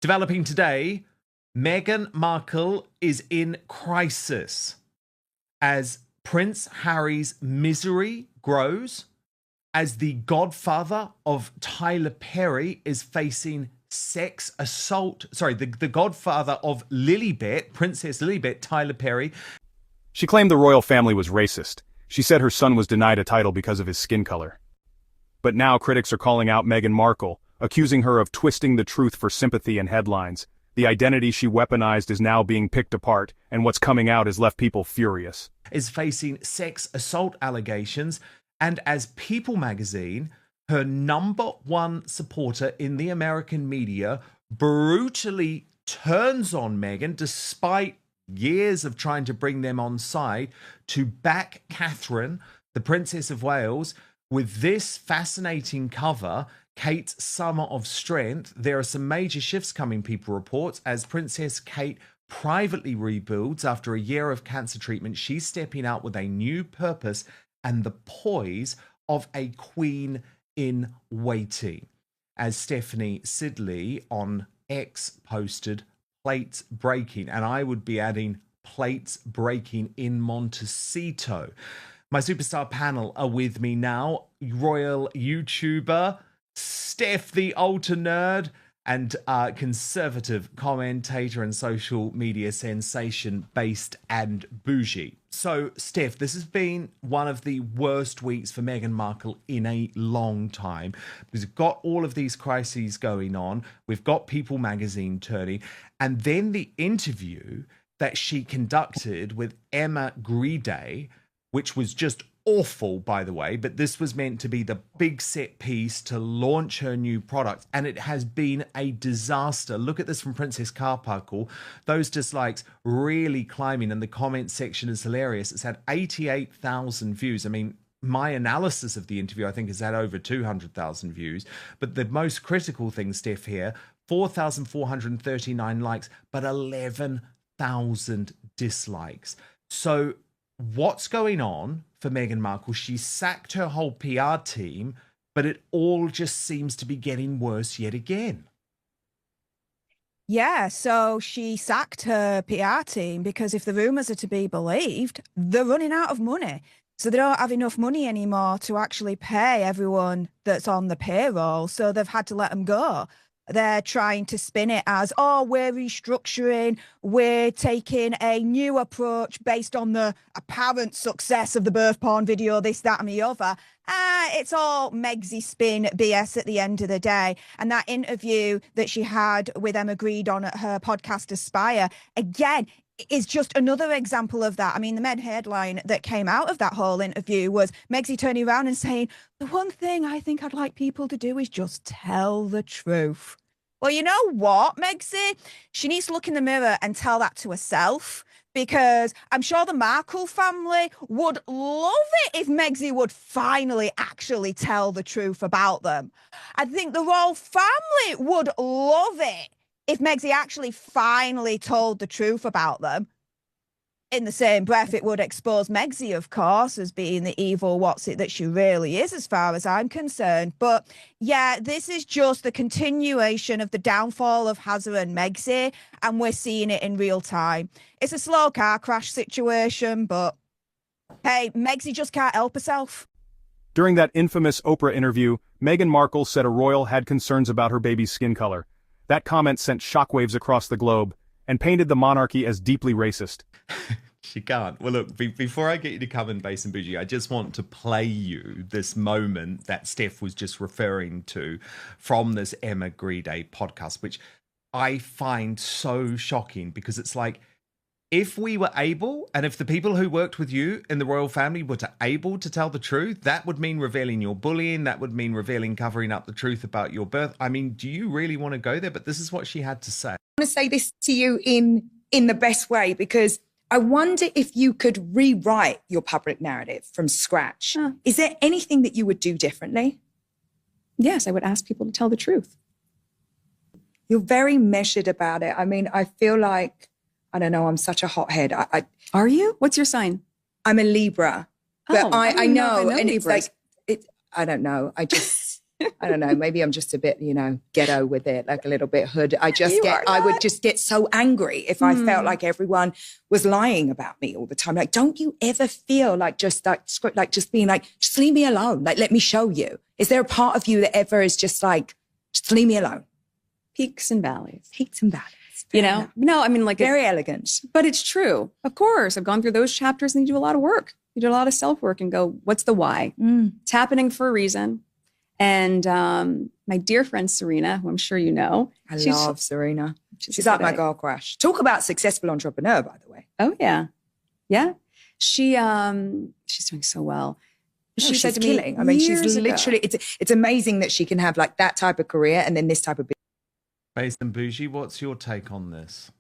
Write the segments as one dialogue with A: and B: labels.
A: Developing today, Meghan Markle is in crisis as Prince Harry's misery grows, as the godfather of Tyler Perry is facing sex assault. Sorry, the godfather of Lilibet, Princess Lilibet, Tyler Perry.
B: She claimed the royal family was racist. She said her son was denied a title because of his skin color. But now critics are calling out Meghan Markle, accusing her of twisting the truth for sympathy and headlines. The identity she weaponized is now being picked apart, and what's coming out has left people furious.
A: Is facing sex assault allegations, and as People magazine, her #1 supporter in the American media brutally turns on Meghan despite years of trying to bring them on side to back Catherine, the Princess of Wales, with this fascinating cover, Kate's Summer of Strength. There are some major shifts coming, People reports, as Princess Kate privately rebuilds after a year of cancer treatment. She's stepping out with a new purpose and the poise of a queen in waiting. As Stephanie Sidley on X posted, plates breaking, and I would be adding plates breaking in Montecito. My superstar panel are with me now. Royal YouTuber Steph the Alter Nerd and conservative commentator and social media sensation Based and Bougie. So, Steph, this has been one of the worst weeks for Meghan Markle in a long time because we've got all of these crises going on. We've got People magazine turning, and then the interview that she conducted with Emma Grede, which was just awful, by the way, but this was meant to be the big set piece to launch her new product, and it has been a disaster. Look at this from Princess Carparkle. Those dislikes really climbing, and the comment section is hilarious. It's had 88,000 views. I mean, my analysis of the interview, I think, has had over 200,000 views. But the most critical thing, Steph, here, 4,439 likes, but 11,000 dislikes. So what's going on for Meghan Markle? She sacked her whole PR team, but it all just seems to be getting worse yet again.
C: Yeah, so she sacked her PR team because if the rumours are to be believed, they're running out of money. So they don't have enough money anymore to actually pay everyone that's on the payroll. So they've had to let them go. They're trying to spin it as, oh, we're restructuring, we're taking a new approach based on the apparent success of the birth porn video, this, that, and the other. It's all Megsy spin BS at the end of the day. And that interview that she had with Emma Grede on her podcast Aspire, again, is just another example of that. I mean, the main headline that came out of that whole interview was Megsy turning around and saying, the one thing I think I'd like people to do is just tell the truth. Well, you know what, Megsy? She needs to look in the mirror and tell that to herself, because I'm sure the Markle family would love it if Megsy would finally actually tell the truth about them. I think the royal family would love it if Megsy actually finally told the truth about them. In the same breath, it would expose Megsy, of course, as being the evil what's-it that she really is, as far as I'm concerned. But yeah, this is just the continuation of the downfall of Hazza and Megsy, and we're seeing it in real time. It's a slow car crash situation, but hey, Megsy just can't help herself.
B: During that infamous Oprah interview, Meghan Markle said a royal had concerns about her baby's skin color. That comment sent shockwaves across the globe and painted the monarchy as deeply racist.
A: She can't. Well, look, before I get you to come in, Base and Bougie, I just want to play you this moment that Steph was just referring to from this Emma Grede podcast, which I find so shocking, because it's like, if we were able, and if the people who worked with you in the royal family were able to tell the truth, that would mean revealing your bullying, that would mean covering up the truth about your birth. I mean, do you really want to go there? But this is what she had to say.
D: I want to say this to you in the best way, because I wonder if you could rewrite your public narrative from scratch. Is there anything that you would do differently? Yes, I would ask people to tell the truth. You're very measured about it. I mean, I feel like, I don't know, I'm such a hothead.
E: Are you? What's your sign?
D: I'm a Libra. But I know, and it's
E: Libras.
D: like, I don't know. I don't know, maybe I'm just a bit, ghetto with it, like a little bit hood. I would just get so angry if I felt like everyone was lying about me all the time. Like, don't you ever feel like just being like, just leave me alone. Like, let me show you. Is there a part of you that ever is just like, just leave me alone?
E: Peaks and valleys.
D: Peaks and valleys.
E: No, I mean, like,
D: very elegant.
E: But it's true. Of course, I've gone through those chapters and you do a lot of work. You do a lot of self-work and go, what's the why? It's happening for a reason. And my dear friend Serena, who I'm sure you know.
D: I love Serena. She's like my girl crush. Talk about successful entrepreneur, by the way.
E: Oh, yeah. Yeah. She's doing so well. She said to me,
D: killing. I mean, she's literally, it's amazing that she can have like that type of career and then this type of business.
A: Based and Bougie, what's your take on this?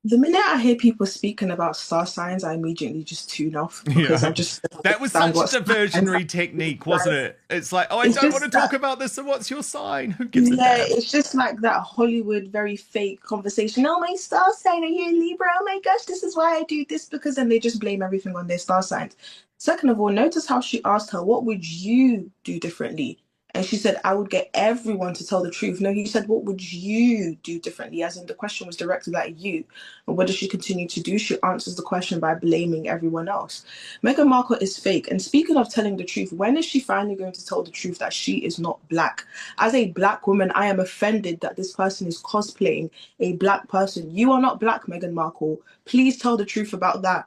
F: The minute I hear people speaking about star signs, I immediately just tune off because I just
A: that was such a diversionary technique, wasn't it? It's like, I don't want to talk about this. So what's your sign? Who gives a damn?
F: It's just like that Hollywood, very fake conversation. Oh, my star sign, are you a Libra? Oh my gosh, this is why I do this, because then they just blame everything on their star signs. Second of all, notice how she asked her, what would you do differently? And she said, I would get everyone to tell the truth. No, he said, what would you do differently? As in the question was directed at you. And what does she continue to do? She answers the question by blaming everyone else. Meghan Markle is fake. And speaking of telling the truth, when is she finally going to tell the truth that she is not black? As a black woman, I am offended that this person is cosplaying a black person. You are not black, Meghan Markle. Please tell the truth about that.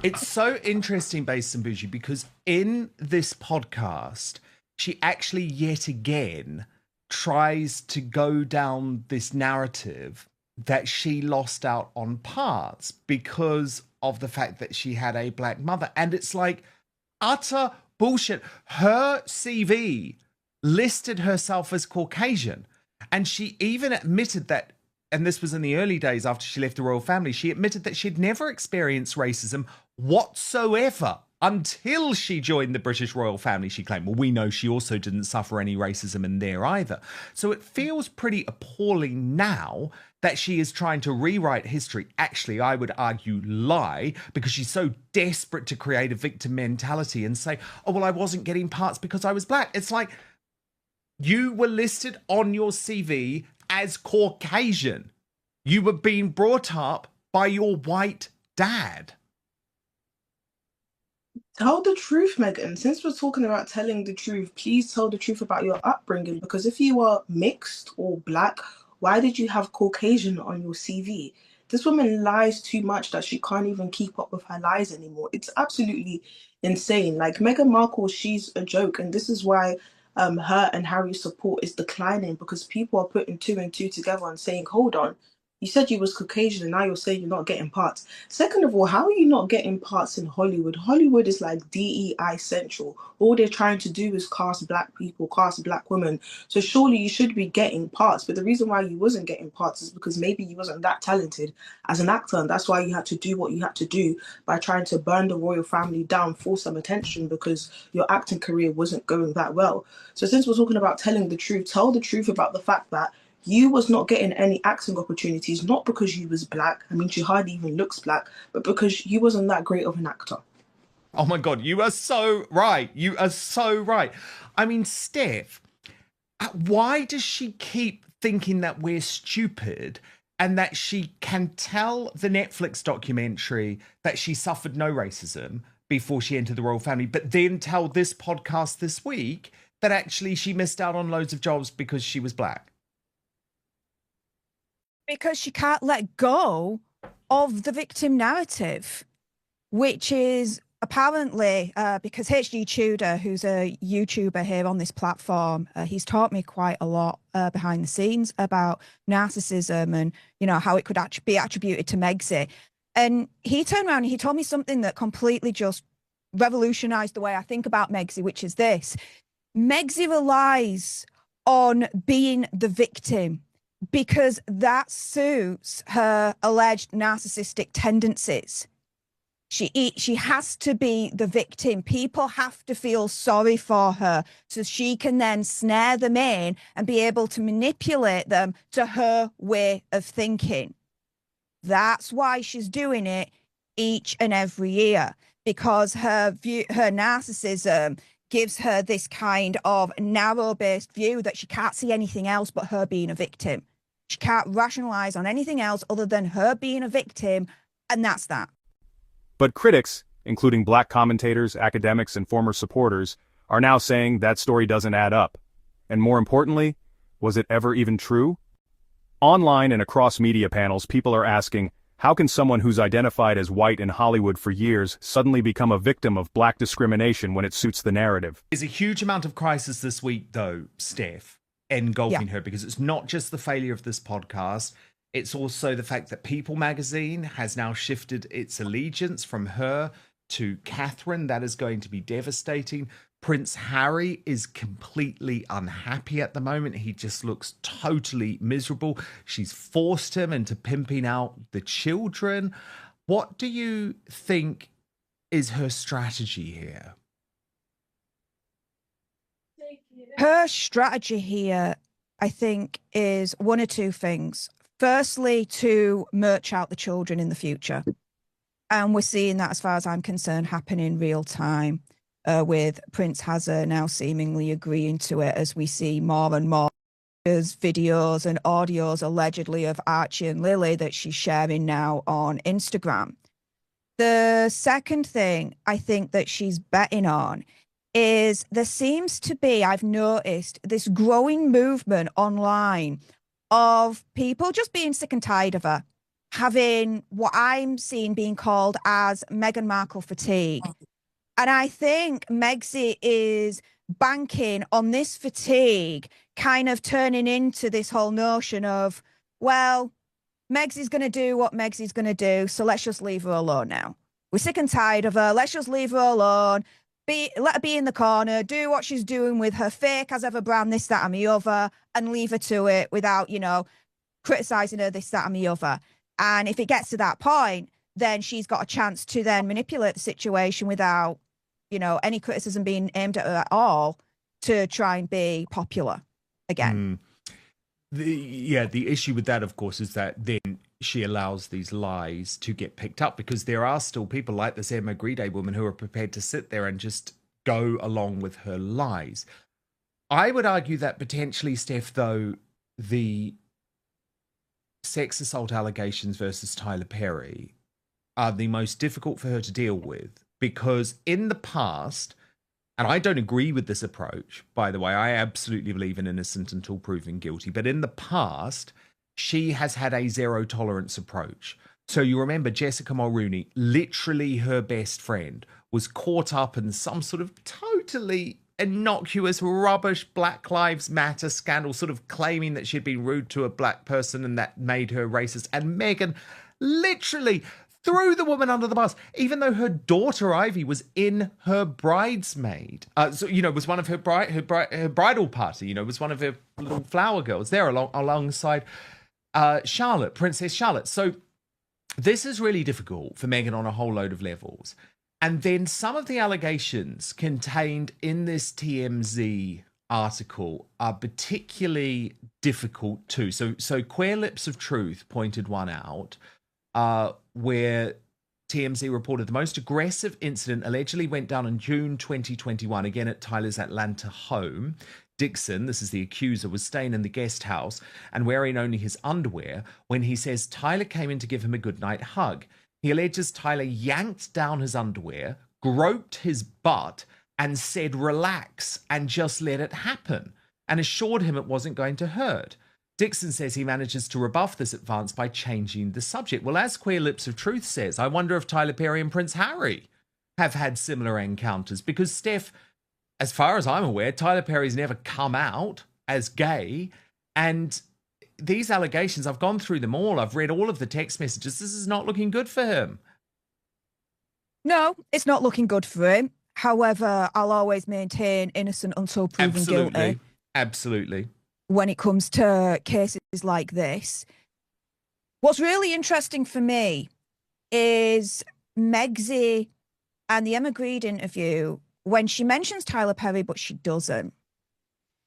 A: It's so interesting, Based and Bougie, because in this podcast, she actually yet again tries to go down this narrative that she lost out on parts because of the fact that she had a black mother. And it's like utter bullshit. Her CV listed herself as Caucasian, and she even admitted that, and this was in the early days after she left the royal family, she admitted that she'd never experienced racism whatsoever until she joined the British royal family, she claimed. Well, we know she also didn't suffer any racism in there either. So it feels pretty appalling now that she is trying to rewrite history. Actually, I would argue lie, because she's so desperate to create a victim mentality and say, oh, well, I wasn't getting parts because I was black. It's like, you were listed on your CV as Caucasian. You were being brought up by your white dad.
F: Tell the truth, Meghan. Since we're talking about telling the truth, please tell the truth about your upbringing. Because if you are mixed or black, why did you have Caucasian on your CV? This woman lies too much that she can't even keep up with her lies anymore. It's absolutely insane. Like, Meghan Markle, she's a joke. And this is why her and Harry's support is declining, because people are putting two and two together and saying, hold on, you said you was Caucasian and now you're saying you're not getting parts. Second of all, how are you not getting parts in Hollywood? Hollywood is like DEI central. All they're trying to do is cast black people, cast black women. So surely you should be getting parts. But the reason why you wasn't getting parts is because maybe you wasn't that talented as an actor. And that's why you had to do what you had to do by trying to burn the royal family down for some attention, because your acting career wasn't going that well. So since we're talking about telling the truth, tell the truth about the fact that you was not getting any acting opportunities, not because you was black. I mean, she hardly even looks black, but because you wasn't that great of an actor.
A: Oh my God, you are so right. You are so right. I mean, Steph, why does she keep thinking that we're stupid and that she can tell the Netflix documentary that she suffered no racism before she entered the royal family, but then tell this podcast this week that actually she missed out on loads of jobs because she was black?
C: Because she can't let go of the victim narrative, which is apparently because HG Tudor, who's a YouTuber here on this platform, he's taught me quite a lot behind the scenes about narcissism and, you know, how it could be attributed to Megxi. And he turned around and he told me something that completely just revolutionized the way I think about Megxi, which is this. Megxi relies on being the victim because that suits her alleged narcissistic tendencies. She has to be the victim. People have to feel sorry for her so she can then snare them in and be able to manipulate them to her way of thinking. That's why she's doing it each and every year, because her narcissism gives her this kind of narrow-based view that she can't see anything else but her being a victim. She can't rationalize on anything else other than her being a victim, and that's that.
B: But critics, including black commentators, academics, and former supporters, are now saying that story doesn't add up. And more importantly, was it ever even true? Online and across media panels, people are asking, how can someone who's identified as white in Hollywood for years suddenly become a victim of black discrimination when it suits the narrative?
A: There's a huge amount of crisis this week, though, Steph, engulfing her, because it's not just the failure of this podcast. It's also the fact that People magazine has now shifted its allegiance from her to Catherine. That is going to be devastating. Prince Harry is completely unhappy at the moment. He just looks totally miserable. She's forced him into pimping out the children. What do you think is her strategy here?
C: Her strategy here, I think, is one or two things. Firstly, to merch out the children in the future. And we're seeing that, as far as I'm concerned, happen in real time. With Prince Hazard now seemingly agreeing to it, as we see more and more videos and audios allegedly of Archie and Lily that she's sharing now on Instagram. The second thing I think that she's betting on is there seems to be, I've noticed, this growing movement online of people just being sick and tired of her, having what I'm seeing being called as Meghan Markle fatigue. And I think Megsy is banking on this fatigue kind of turning into this whole notion of, well, Megsy's going to do what Megsy's going to do, so let's just leave her alone now. We're sick and tired of her. Let's just leave her alone. Let her be in the corner, do what she's doing with her fake as ever brand, this, that, and the other, and leave her to it without, criticizing her, this, that, and the other. And if it gets to that point, then she's got a chance to then manipulate the situation without, any criticism being aimed at her at all, to try and be popular again.
A: The issue with that, of course, is that then she allows these lies to get picked up, because there are still people like this Emma Grede woman who are prepared to sit there and just go along with her lies. I would argue that potentially, Steph, though, the sex assault allegations versus Tyler Perry are the most difficult for her to deal with, because in the past, and I don't agree with this approach, by the way, I absolutely believe in innocent until proven guilty, but in the past, she has had a zero tolerance approach. So you remember Jessica Mulrooney, literally her best friend, was caught up in some sort of totally innocuous, rubbish Black Lives Matter scandal, sort of claiming that she'd been rude to a black person and that made her racist. And Meghan literally threw the woman under the bus, even though her daughter Ivy was in her bridesmaid. Was one of her bridal party. Was one of her little flower girls there alongside Charlotte, Princess Charlotte. So this is really difficult for Meghan on a whole load of levels. And then some of the allegations contained in this TMZ article are particularly difficult too. So Queer Lips of Truth pointed one out, where TMZ reported the most aggressive incident allegedly went down in June 2021, again at Tyler's Atlanta home. Dixon, this is the accuser, was staying in the guest house and wearing only his underwear when he says Tyler came in to give him a goodnight hug. He alleges Tyler yanked down his underwear, groped his butt, and said, "Relax and just let it happen," and assured him it wasn't going to hurt. Dixon says he manages to rebuff this advance by changing the subject. Well, as Queer Lips of Truth says, I wonder if Tyler Perry and Prince Harry have had similar encounters, because, Steph, as far as I'm aware, Tyler Perry's never come out as gay, and these allegations, I've gone through them all. I've read all of the text messages. This is not looking good for him.
C: No, it's not looking good for him. However, I'll always maintain innocent until proven guilty.
A: Absolutely.
C: When it comes to cases like this. What's really interesting for me is Megsy and the Emma Grede interview, when she mentions Tyler Perry, but she doesn't.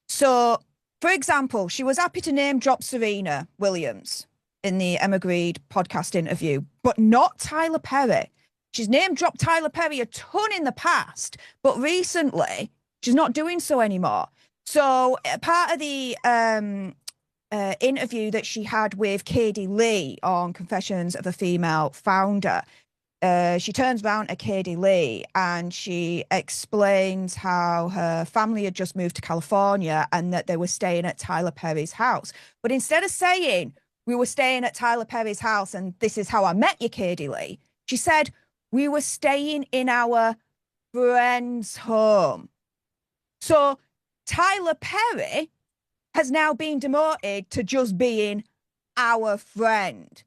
C: So, for example, she was happy to name drop Serena Williams in the Emma Grede podcast interview, but not Tyler Perry. She's name dropped Tyler Perry a ton in the past, but recently She's not doing so anymore. So part of the interview that she had with Katie Lee on Confessions of a Female Founder, she turns around to Katie Lee and she explains how her family had just moved to California and that they were staying at Tyler Perry's house. But instead of saying, we were staying at Tyler Perry's house and this is how I met you, Katie Lee, she said, we were staying in our friend's home. So Tyler Perry has now been demoted to just being our friend.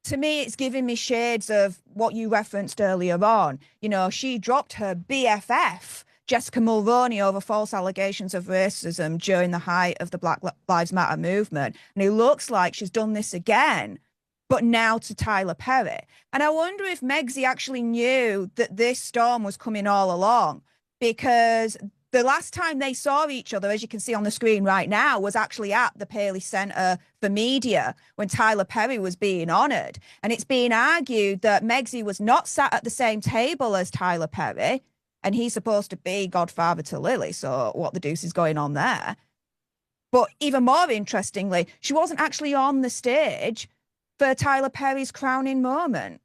C: To me, it's giving me shades of what you referenced earlier on. You know, she dropped her BFF, Jessica Mulroney, over false allegations of racism during the height of the Black Lives Matter movement. And it looks like she's done this again, but now to Tyler Perry. And I wonder if Megxie actually knew that this storm was coming all along, because the last time they saw each other, as you can see on the screen right now, was actually at the Paley Center for Media when Tyler Perry was being honored. And it's being argued that Megxie was not sat at the same table as Tyler Perry, and he's supposed to be godfather to Lily. So what the deuce is going on there? But even more interestingly, she wasn't actually on the stage for Tyler Perry's crowning moment.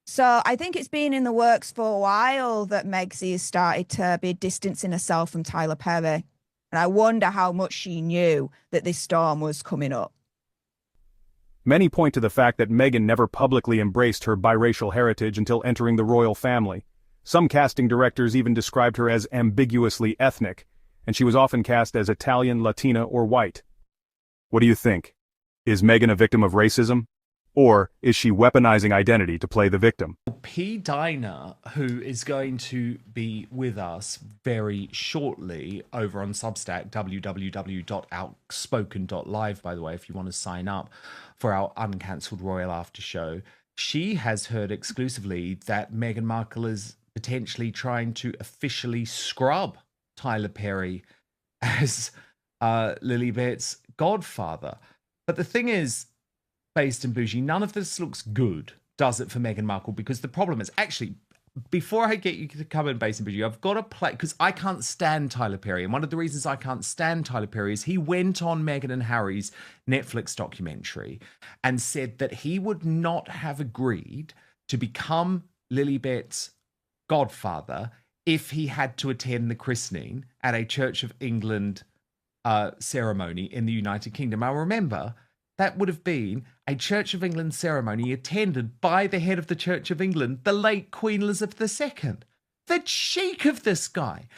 C: So I think it's been in the works for a while that Megxie has started to be distancing herself from Tyler Perry. And I wonder how much she knew that this storm was coming up.
B: Many point to the fact that Meghan never publicly embraced her biracial heritage until entering the royal family. Some casting directors even described her as ambiguously ethnic, and she was often cast as Italian, Latina, or white. What do you think? Is Meghan a victim of racism? Or is she weaponizing identity to play the victim?
A: P. Diner, who is going to be with us very shortly over on Substack, www.outspoken.live, by the way, if you want to sign up for our uncancelled Royal After Show, she has heard exclusively that Meghan Markle is potentially trying to officially scrub Tyler Perry as Lilibet's godfather. But the thing is, Based and Bougie, none of this looks good, does it, for Meghan Markle? Because the problem is, actually, before I get you to come in, Based and Bougie, I've got to play, because I can't stand Tyler Perry. And one of the reasons I can't stand Tyler Perry is he went on Meghan and Harry's Netflix documentary and said that he would not have agreed to become Lilibet's godfather if he had to attend the christening at a Church of England ceremony in the United Kingdom. I remember that would have been a Church of England ceremony attended by the head of the Church of England, the late Queen Elizabeth II. The cheek of this guy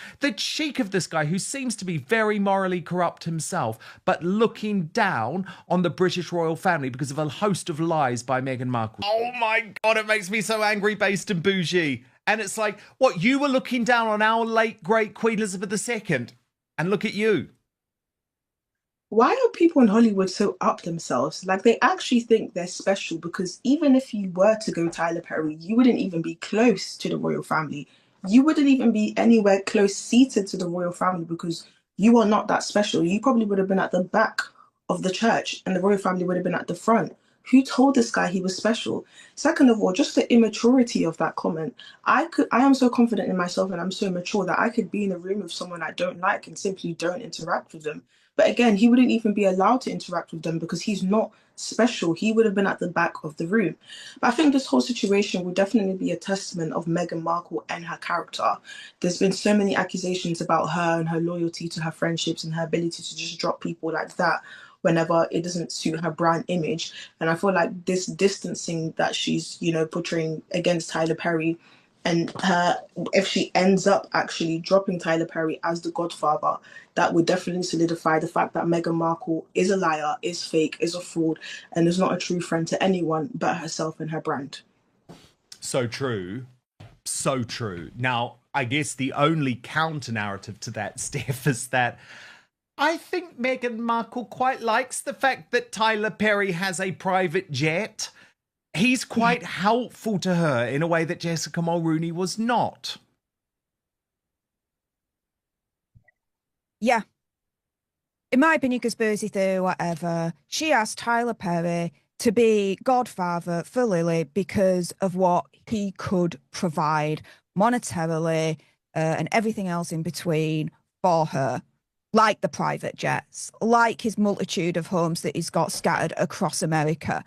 A: who seems to be very morally corrupt himself, but looking down on the British royal family because of a host of lies by Meghan Markle. Oh my God, it makes me so angry, Based and Bougie. And it's like, what, you were looking down on our late, great Queen Elizabeth II, and look at you.
F: Why are people in Hollywood so up themselves? Like, they actually think they're special, because even if you were to go Tyler Perry, you wouldn't even be close to the royal family. You wouldn't even be anywhere close seated to the royal family, because you are not that special. You probably would have been at the back of the church and the royal family would have been at the front. Who told this guy he was special? Second of all, just the immaturity of that comment. I am so confident in myself and I'm so mature that I could be in a room with someone I don't like and simply don't interact with them. But again, he wouldn't even be allowed to interact with them because he's not special. He would have been at the back of the room. But I think this whole situation would definitely be a testament of Meghan Markle and her character. There's been so many accusations about her and her loyalty to her friendships and her ability to just drop people like that whenever it doesn't suit her brand image. And I feel like this distancing that she's, portraying against Tyler Perry, and her, if she ends up actually dropping Tyler Perry as the godfather, that would definitely solidify the fact that Meghan Markle is a liar, is fake, is a fraud, and is not a true friend to anyone but herself and her brand.
A: So true. So true. Now, I guess the only counter narrative to that, Steph, is that I think Meghan Markle quite likes the fact that Tyler Perry has a private jet. He's quite helpful to her in a way that Jessica Mulroney was not.
C: Yeah. In my opinion, conspiracy theory, whatever, she asked Tyler Perry to be godfather for Lily because of what he could provide monetarily, and everything else in between for her, like the private jets, like his multitude of homes that he's got scattered across America.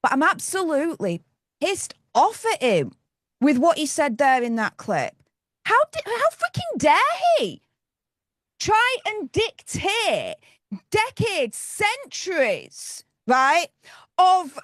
C: But I'm absolutely pissed off at him with what he said there in that clip. How freaking dare he try and dictate decades, centuries, right, of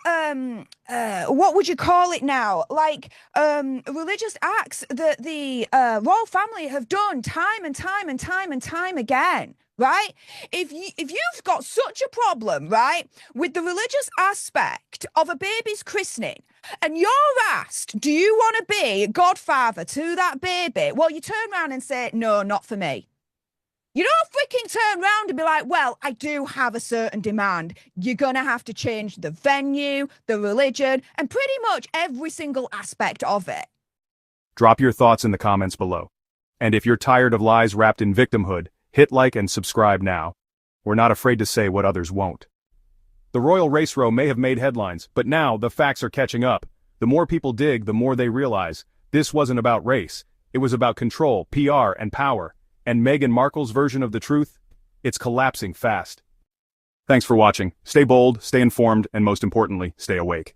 C: what would you call it now, like religious acts that the royal family have done time and time and time and time again, right? If you've got such a problem, right, with the religious aspect of a baby's christening, and you're asked, do you want to be godfather to that baby? Well, you turn around and say, no, not for me. You don't freaking turn around and be like, well, I do have a certain demand. You're going to have to change the venue, the religion, and pretty much every single aspect of it.
B: Drop your thoughts in the comments below. And if you're tired of lies wrapped in victimhood, hit like and subscribe now. We're not afraid to say what others won't. The royal race row may have made headlines, but now the facts are catching up. The more people dig, the more they realize this wasn't about race. It was about control, PR, and power. And Meghan Markle's version of the truth? It's collapsing fast. Thanks for watching. Stay bold, stay informed, and most importantly, stay awake.